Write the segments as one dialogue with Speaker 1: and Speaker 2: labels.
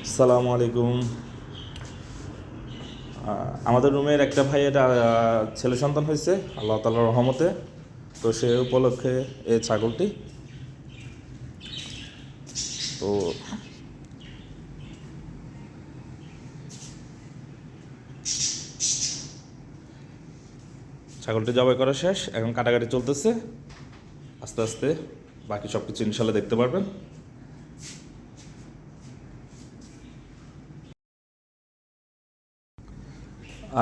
Speaker 1: আসসালামু আলাইকুম। আমাদের রুমের একটা ভাইয়ের ছেলে সন্তান হয়েছে আল্লাহ তাআলার রহমতে। তো সে উপলক্ষে এই ছাগলটি। তো ছাগলটি জবাই করা শেষ, এখন কাটাকাটি চলতেছে। আস্তে আস্তে বাকি সব কিছু ইনশাল্লাহ দেখতে পারবেন।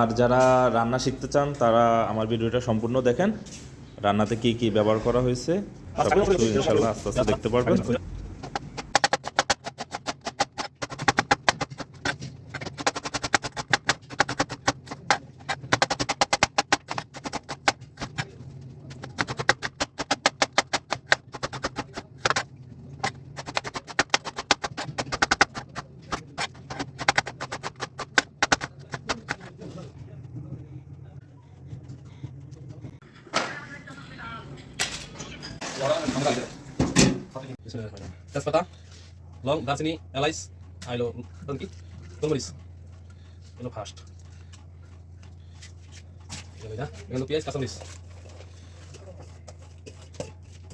Speaker 1: আর যারা রান্না শিখতে চান তারা আমার ভিডিওটা সম্পূর্ণ দেখেন। রান্নাতে কি কি ব্যবহার করা হয়েছে সব কিছু ইনশাল্লাহ আস্তে আস্তে দেখতে পারবেন।
Speaker 2: তেজপাতা, লং, দারচিনি, এলাইচ, আইলো কি গোলমরিচ, এগুলো ফার্স্ট। এগুলো পেঁয়াজ, কাঁচামরিচ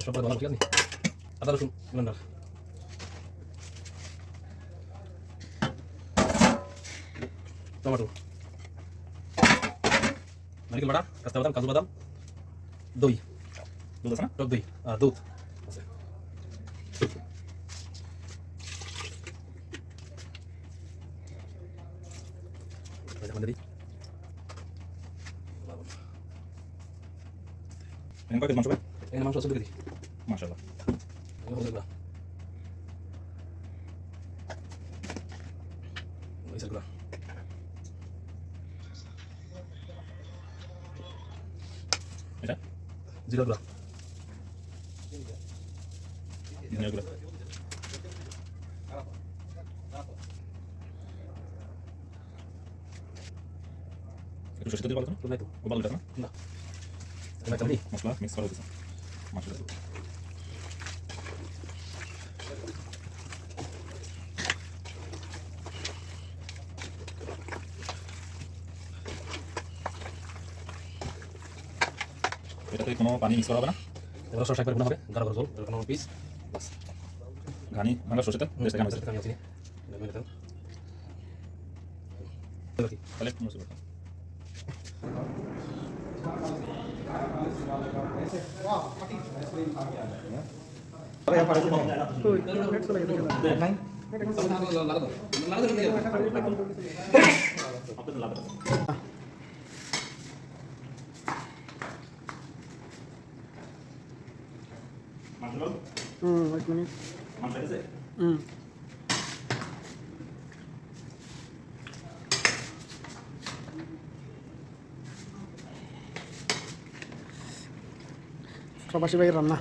Speaker 2: সব ভালো ঠিক আছে। আদা রসুন ব্লেন্ডার, টমেটো, নারকেল বাটা, কাঁচা বাদাম, কাজু বাদাম, দই, দুধ আছে না, টক দই আর দুধ আছে। মাংস আছে দিদি মাশাআল্লাহ। এটা জিরা গুঁড়া, ধনিয়া গুঁড়া, একটু সরষে তেল দিতে পারো না? তো ভালো না না মশলা মিক্স করা হয়েছে মাশাআল্লাহ। এটাতে কোনো পানি মিক্স করা হবে না, এবার সরষে একবার গুঁড়া হবে, গাঢ় করে ঝোল কোনো পিস বাস। ঘানি মানে সরষে তেল দেশে গানা আছে আমি আছি মেরে তেল তাহলে মুসিবত না।
Speaker 3: প্রবাসী ভাইয়ের রান্না।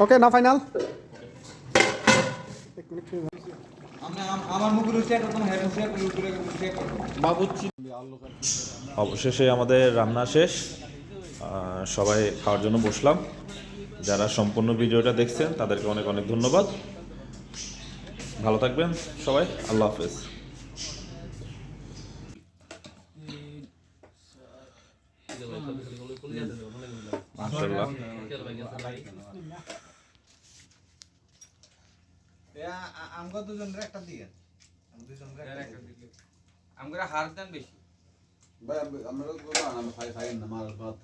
Speaker 3: ওকে না ফাইনাল
Speaker 1: অবশেষে আমাদের রান্না শেষ, সবাই খাওয়ার জন্য বসলাম। যারা সম্পূর্ণ ভিডিওটা দেখছেন তাদেরকে অনেক অনেক ধন্যবাদ। ভালো থাকবেন সবাই, আল্লাহ হাফেজ। মাশাআল্লাহ
Speaker 4: আমরা দুজনের একটা দিয়ে আমরা হার দেন বেশি ভাই আমরা খাই না মাছ ভাত